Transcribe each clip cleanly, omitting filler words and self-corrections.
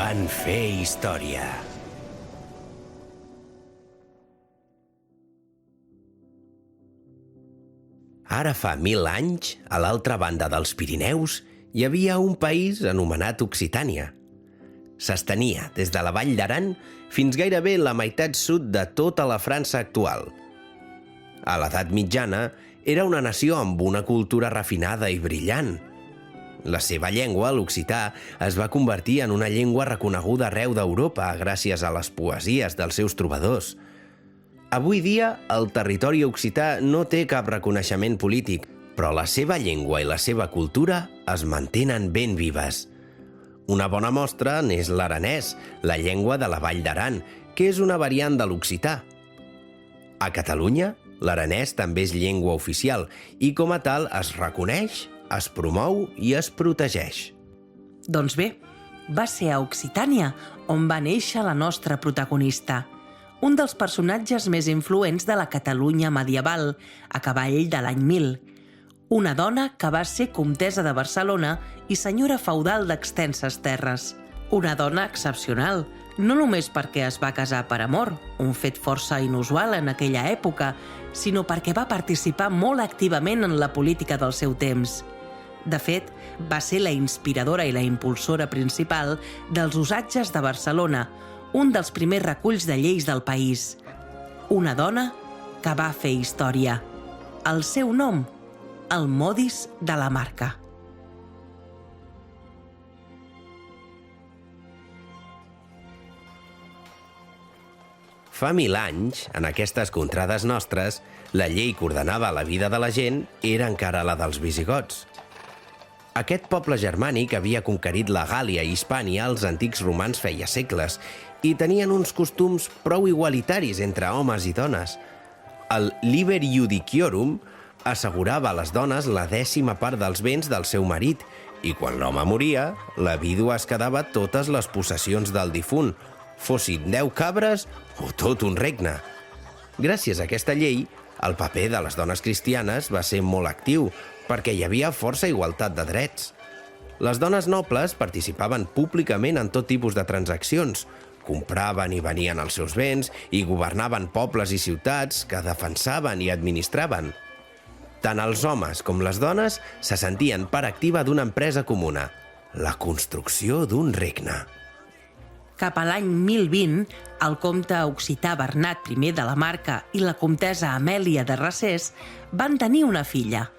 En fer història. Ara fa 1000 anys, a l'altra banda dels Pirineus, hi havia un país anomenat Occitània. S'estenia des de la Vall d'Aran fins gairebé la meitat sud de tota la França actual. A l'edat mitjana, era una nació amb una cultura refinada i brillant. La seva llengua, l'occità, es va convertir en una llengua reconeguda arreu d'Europa gràcies a les poesies dels seus trobadors. Avui dia, el territori occità no té cap reconeixement polític, però la seva llengua i la seva cultura es mantenen ben vives. Una bona mostra n'és l'aranès, la llengua de la Vall d'Aran, que és una variant de l'occità. A Catalunya, l'aranès també és llengua oficial i com a tal es reconeix, es promou i es protegeix. Doncs bé, va ser a Occitània on va néixer la nostra protagonista, un dels personatges més influents de la Catalunya medieval, a cavall de l'any 1000. Una dona que va ser comtessa de Barcelona i senyora feudal d'extenses terres. Una dona excepcional, no només perquè es va casar per amor, un fet força inusual en aquella època, sinó perquè va participar molt activament en la política del seu temps. De fet, va ser la inspiradora i la impulsora principal dels usatges de Barcelona, un dels primers reculls de lleis del país. Una dona que va fer història. El seu nom, el Modis de la Marca. Fa 1000 anys, en aquestes contrades nostres, la llei que ordenava la vida de la gent era encara la dels visigots. Aquest poble germànic havia conquerit la Gàlia i Hispània als antics romans feia segles i tenien uns costums prou igualitaris entre homes i dones. El Liber Iudiciorum assegurava a les dones la 10ª part dels béns del seu marit i quan l'home moria, la vídua es quedava totes les possessions del difunt, fossin 10 cabres o tot un regne. Gràcies a aquesta llei, el paper de les dones cristianes va ser molt actiu perquè hi havia força igualtat de drets. Les dones nobles participaven públicament en tot tipus de transaccions, compraven i venien els seus béns i governaven pobles i ciutats que defensaven i administraven. Tant els homes com les dones se sentien part activa d'una empresa comuna, la construcció d'un regne. Cap a l'any 1020, el comte occità Bernat I de la Marca i la comtessa Amèlia de Racés van tenir una filla.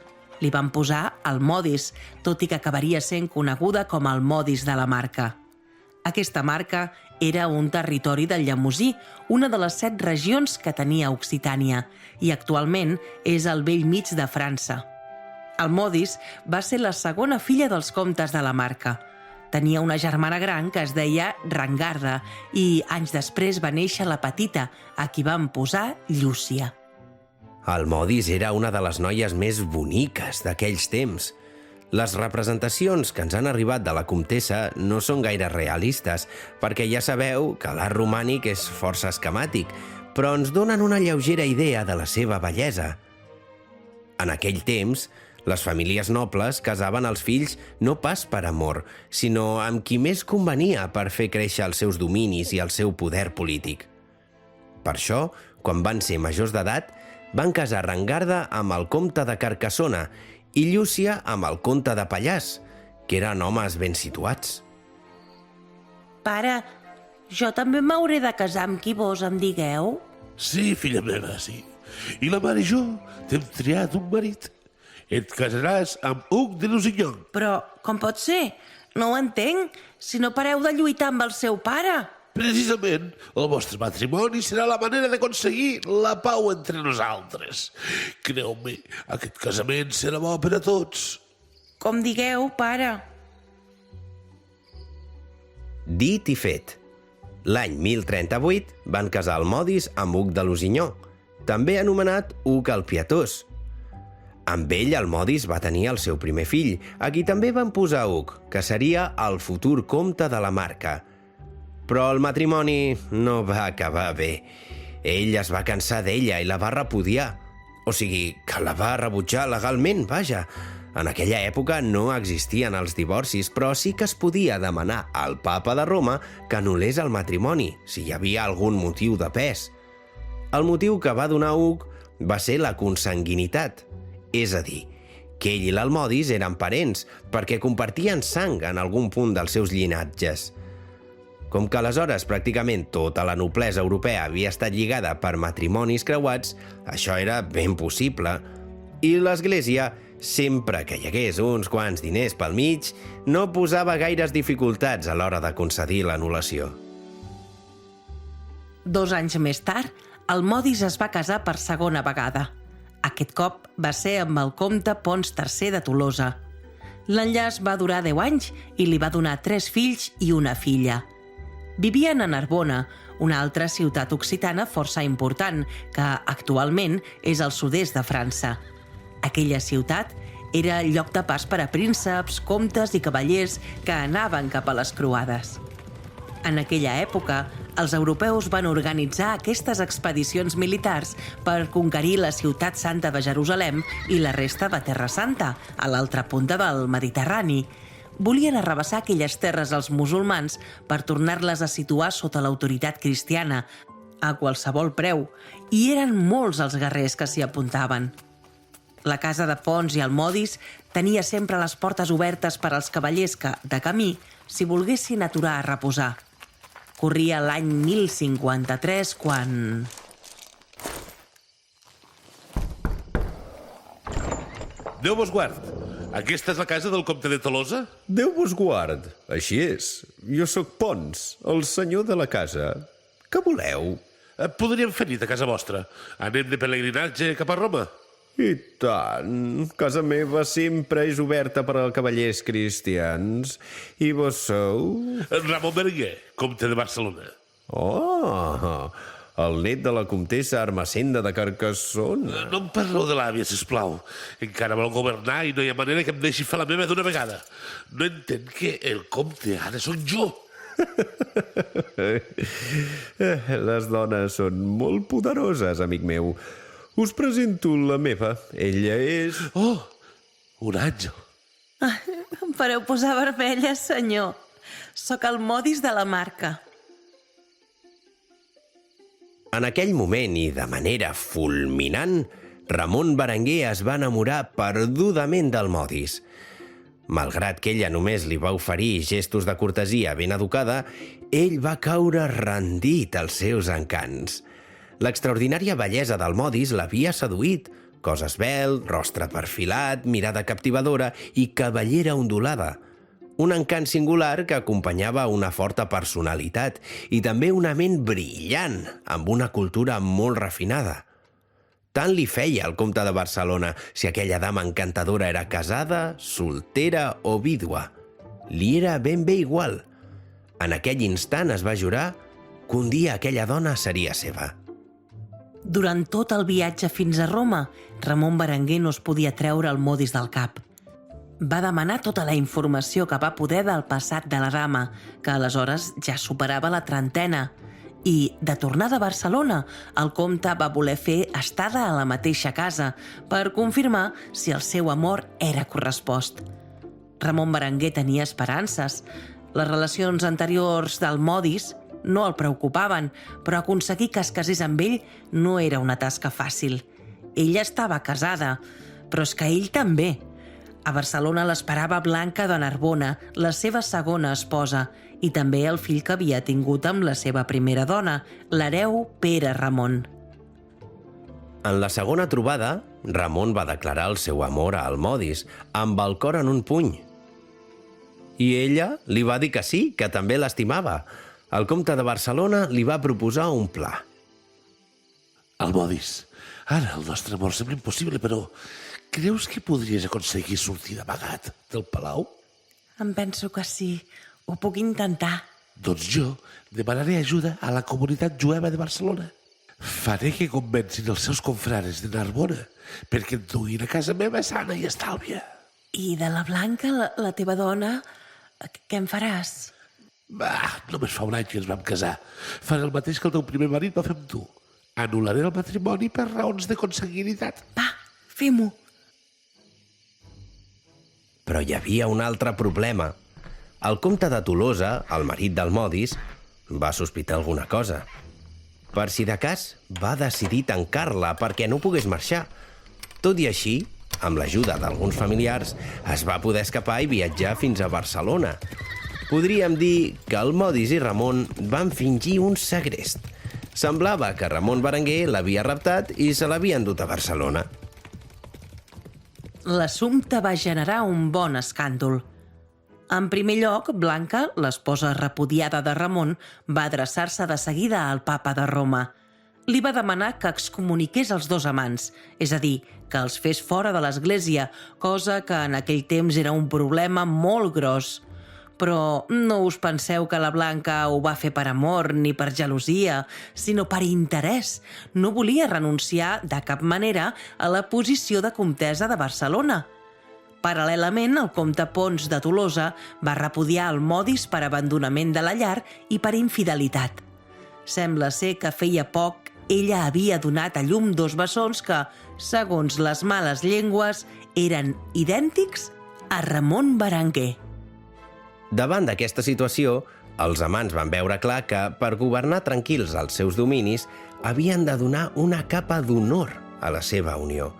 Li van posar el Modis, tot i que acabaria sent coneguda com el Modis de la Marca. Aquesta marca era un territori del Llemosí, una de les 7 regions que tenia Occitània, i actualment és al bell mig de França. El Modis va ser la segona filla dels comtes de la Marca. Tenia una germana gran que es deia Rangarda i anys després va néixer la petita, a qui van posar Llúcia. El Modis era una de les noies més boniques d'aquells temps. Les representacions que ens han arribat de la comtessa no són gaire realistes, perquè ja sabeu que l'art romànic és força esquemàtic, però ens donen una lleugera idea de la seva bellesa. En aquell temps, les famílies nobles casaven els fills no pas per amor, sinó amb qui més convenia per fer créixer els seus dominis i el seu poder polític. Per això, quan van ser majors d'edat, van casar Rangarda amb el comte de Carcassona i Llúcia amb el comte de Pallars, que eren homes ben situats. Pare, jo també m'hauré de casar amb qui vos em digueu? Sí, filla meva, sí. I la mare i jo t'hem triat un marit. Et casaràs amb Hug de Lusignan. Però com pot ser? No ho entenc, si no pareu de lluitar amb el seu pare. Precisament, el vostre matrimoni serà la manera d'aconseguir la pau entre nosaltres. Creu-me, aquest casament serà bo per a tots. Com digueu, pare. Dit i fet. L'any 1038 van casar el Modis amb Hug de Lusignan, també anomenat Hug el Pietós. Amb ell, el Modis va tenir el seu primer fill, a qui també van posar Hug, que seria el futur comte de la Marca. Però el matrimoni no va acabar bé. Ell es va cansar d'ella i la va repudiar. O sigui, que la va rebutjar legalment, vaja. En aquella època no existien els divorcis, però sí que es podia demanar al papa de Roma que anul·lés el matrimoni, si hi havia algun motiu de pes. El motiu que va donar Hug va ser la consanguinitat, és a dir, que ell i l'Almodis eren parents perquè compartien sang en algun punt dels seus llinatges. Com que aleshores pràcticament tota la noblesa europea havia estat lligada per matrimonis creuats, això era ben possible. I l'Església, sempre que hi hagués uns quants diners pel mig, no posava gaires dificultats a l'hora de concedir l'anul·lació. 2 anys més tard, Almodis es va casar per segona vegada. Aquest cop va ser amb el comte Pons III de Tolosa. L'enllaç va durar 10 anys i li va donar 3 fills i una filla. Vivien a Narbona, una altra ciutat occitana força important, que actualment és al sud-est de França. Aquella ciutat era lloc de pas per a prínceps, comtes i cavallers que anaven cap a les croades. En aquella època, els europeus van organitzar aquestes expedicions militars per conquerir la ciutat santa de Jerusalem i la resta de Terra Santa, a l'altra punta del Mediterrani. Volien arrabassar aquelles terres als musulmans per tornar-les a situar sota l'autoritat cristiana, a qualsevol preu, i eren molts els guerrers que s'hi apuntaven. La casa de Pons i Almodis tenia sempre les portes obertes per als cavallers que, de camí, s'hi volguessin aturar a reposar. Corria l'any 1053 quan... Déu vos guard. Aquesta és la casa del comte de Tolosa? Déu vos guard. Així és. Jo sóc Pons, el senyor de la casa. Què voleu? Podríem fer nit a casa vostra. Anem de pelegrinatge cap a Roma. I tant. Casa meva sempre és oberta per a cavallers cristians. I vos sou? Ramon Berenguer, comte de Barcelona. Oh, el net de la comtessa Ermessenda de Carcassona. No em parleu de l'àvia, sisplau. Encara vol governar i no hi ha manera que em deixi fer la meva d'una vegada. No entenc que el comte ara sóc jo. Les dones són molt poderoses, amic meu. Us presento la meva. Ella és... Oh, un àngel. Em fareu posar vermella, senyor. Sóc Almodis de la Marca. En aquell moment i de manera fulminant, Ramon Berenguer es va enamorar perdudament d'Almodis. Malgrat que ella només li va oferir gestos de cortesia ben educada, ell va caure rendit als seus encants. L'extraordinària bellesa d'Almodis l'havia seduït. Cos esvelt, rostre perfilat, mirada captivadora i cabellera ondulada. Un encant singular que acompanyava una forta personalitat i també una ment brillant, amb una cultura molt refinada. Tant li feia al comte de Barcelona si aquella dama encantadora era casada, soltera o vídua. Li era ben bé igual. En aquell instant es va jurar que un dia aquella dona seria seva. Durant tot el viatge fins a Roma, Ramon Berenguer no es podia treure Almodis del cap. Va demanar tota la informació que va poder del passat de la dama, que aleshores ja superava la trentena. I, de tornada a Barcelona, el comte va voler fer estada a la mateixa casa per confirmar si el seu amor era correspost. Ramon Berenguer tenia esperances. Les relacions anteriors d'Almodis no el preocupaven, però aconseguir que es casés amb ell no era una tasca fàcil. Ella estava casada, però és que ell també. A Barcelona l'esperava Blanca de Narbona, la seva segona esposa, i també el fill que havia tingut amb la seva primera dona, l'hereu Pere Ramon. En la segona trobada, Ramon va declarar el seu amor a Almodis, amb el cor en un puny. I ella li va dir que sí, que també l'estimava. El comte de Barcelona li va proposar un pla. Almodis, ara el nostre amor sembla impossible, però creus que podries aconseguir sortir d'amagat del palau? Em penso que sí. Ho puc intentar. Doncs jo demanaré ajuda a la comunitat jueva de Barcelona. Faré que convencin els seus confrares de Narbona perquè em duguin a casa meva sana i estàlvia. I de la Blanca, la teva dona, què en faràs? Només fa un any que ens vam casar. Faré el mateix que el teu primer marit va fer amb tu. Anul·laré el matrimoni per raons de consanguinitat. Va, fem-ho. Però hi havia un altre problema. El comte de Tolosa, el marit del Modis, va sospitar alguna cosa. Per si de cas, va decidir tancar-la perquè no pogués marxar. Tot i així, amb l'ajuda d'alguns familiars, es va poder escapar i viatjar fins a Barcelona. Podríem dir que el Modis i Ramon van fingir un segrest. Semblava que Ramon Berenguer l'havia raptat i se l'havia endut a Barcelona. L'assumpte va generar un bon escàndol. En primer lloc, Blanca, l'esposa repudiada de Ramon, va adreçar-se de seguida al papa de Roma. Li va demanar que excomuniqués els dos amants, és a dir, que els fes fora de l'església, cosa que en aquell temps era un problema molt gros. Però no us penseu que la Blanca ho va fer per amor ni per gelosia, sinó per interès. No volia renunciar de cap manera a la posició de comtessa de Barcelona. Paral·lelament, el comte Pons de Tolosa va repudiar el Modis per abandonament de la llar i per infidelitat. Sembla ser que feia poc ella havia donat a llum dos bessons que, segons les males llengües, eren idèntics a Ramon Berenguer. Davant d'aquesta situació, els amants van veure clar que, per governar tranquils els seus dominis, havien de donar una capa d'honor a la seva unió.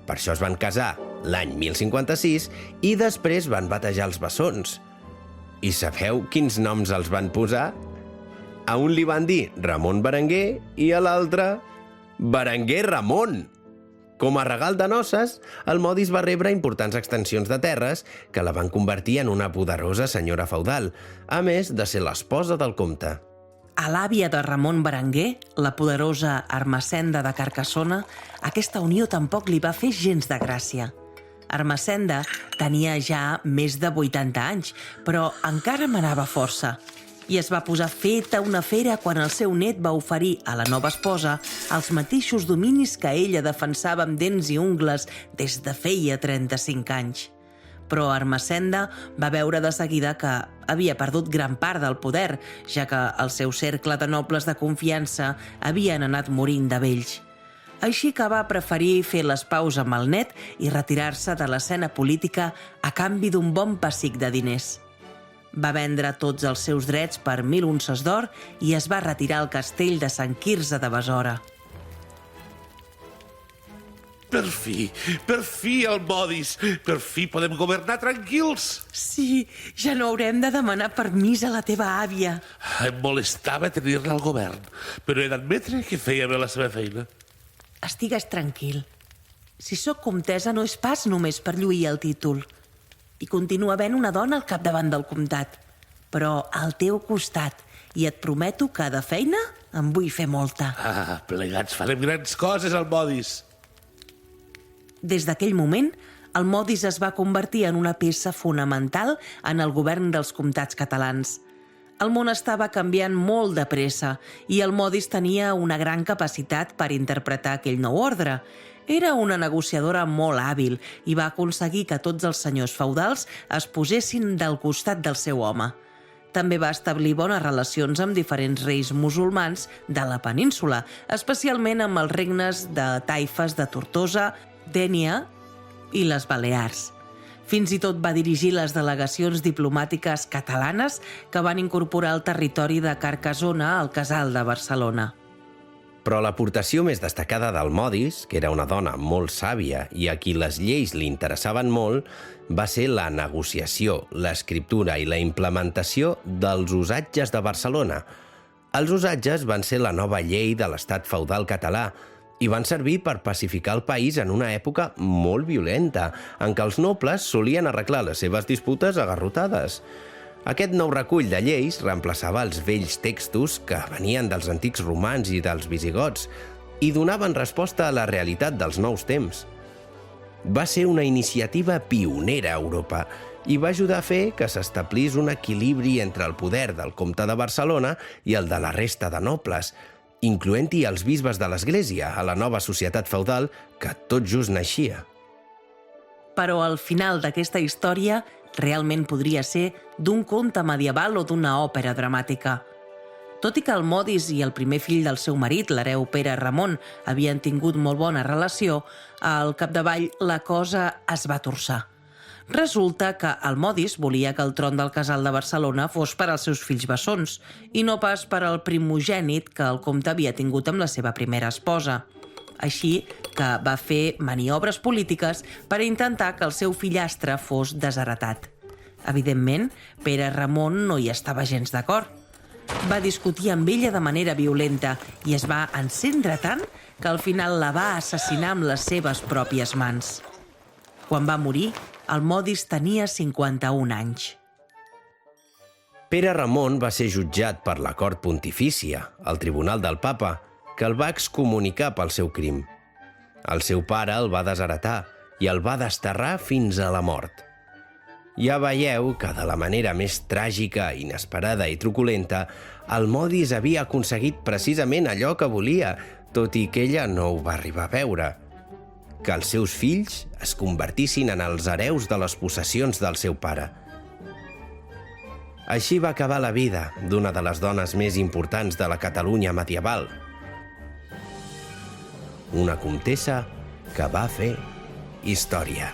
Per això es van casar l'any 1056 i després van batejar els bessons. I sabeu quins noms els van posar? A un li van dir Ramon Berenguer i a l'altre Berenguer Ramon. Com a regal de noces, el Modis va rebre importants extensions de terres que la van convertir en una poderosa senyora feudal, a més de ser l'esposa del comte. A l'àvia de Ramon Berenguer, la poderosa Ermessenda de Carcassona, aquesta unió tampoc li va fer gens de gràcia. Ermessenda tenia ja més de 80 anys, però encara manava força. I es va posar feta una fera quan el seu net va oferir a la nova esposa els mateixos dominis que ella defensava amb dents i ungles des de feia 35 anys. Però Ermessenda va veure de seguida que havia perdut gran part del poder, ja que el seu cercle de nobles de confiança havien anat morint de vells. Així que va preferir fer les paus amb el net i retirar-se de l'escena política a canvi d'un bon pessic de diners. Va vendre tots els seus drets per 1.000 unces d'or i es va retirar al castell de Sant Quirze de Besora. Per fi el Modis. Per fi podem governar tranquils. Sí, ja no haurem de demanar permís a la teva àvia. Em molestava tenir-la al govern, però he d'admetre que feia bé la seva feina. Estigues tranquil. Si sóc comtessa no és pas només per lluir el títol. Hi continua havent una dona al capdavant del comtat, però al teu costat, i et prometo que de feina en vull fer molta. Plegats farem grans coses al Modis. Des d'aquell moment, el Modis es va convertir en una peça fonamental en el govern dels comtats catalans. El món estava canviant molt de pressa i el Modis tenia una gran capacitat per interpretar aquell nou ordre. Era una negociadora molt hàbil i va aconseguir que tots els senyors feudals es posessin del costat del seu home. També va establir bones relacions amb diferents reis musulmans de la península, especialment amb els regnes de taifes de Tortosa, Dénia i les Balears. Fins i tot va dirigir les delegacions diplomàtiques catalanes que van incorporar el territori de Carcassona al Casal de Barcelona. Però l'aportació més destacada del Modis, que era una dona molt sàvia i a qui les lleis li interessaven molt, va ser la negociació, l'escriptura i la implementació dels usatges de Barcelona. Els usatges van ser la nova llei de l'estat feudal català i van servir per pacificar el país en una època molt violenta, en què els nobles solien arreglar les seves disputes a garrotades. Aquest nou recull de lleis reemplaçava els vells textos que venien dels antics romans i dels visigots i donaven resposta a la realitat dels nous temps. Va ser una iniciativa pionera a Europa i va ajudar a fer que s'establís un equilibri entre el poder del comte de Barcelona i el de la resta de nobles, incloent-hi els bisbes de l'Església a la nova societat feudal que tot just naixia. Però al final d'aquesta història realment podria ser d'un conte medieval o d'una òpera dramàtica. Tot i que el Modis i el primer fill del seu marit, l'hereu Pere Ramon, havien tingut molt bona relació, al capdavall la cosa es va torçar. Resulta que el Modis volia que el tron del casal de Barcelona fos per als seus fills bessons i no pas per al primogènit que el comte havia tingut amb la seva primera esposa. Així que va fer maniobres polítiques per intentar que el seu fillastre fos desheretat. Evidentment, Pere Ramon no hi estava gens d'acord. Va discutir amb ella de manera violenta i es va encendre tant que al final la va assassinar amb les seves pròpies mans. Quan va morir, el Modis tenia 51 anys. Pere Ramon va ser jutjat per la cort pontifícia, el tribunal del papa, que el va excomunicar pel seu crim. El seu pare el va desheretar i el va desterrar fins a la mort. Ja veieu que de la manera més tràgica, inesperada i truculenta, el Modis havia aconseguit precisament allò que volia, tot i que ella no ho va arribar a veure: que els seus fills es convertissin en els hereus de les possessions del seu pare. Així va acabar la vida d'una de les dones més importants de la Catalunya medieval. Una comtessa que va fer història.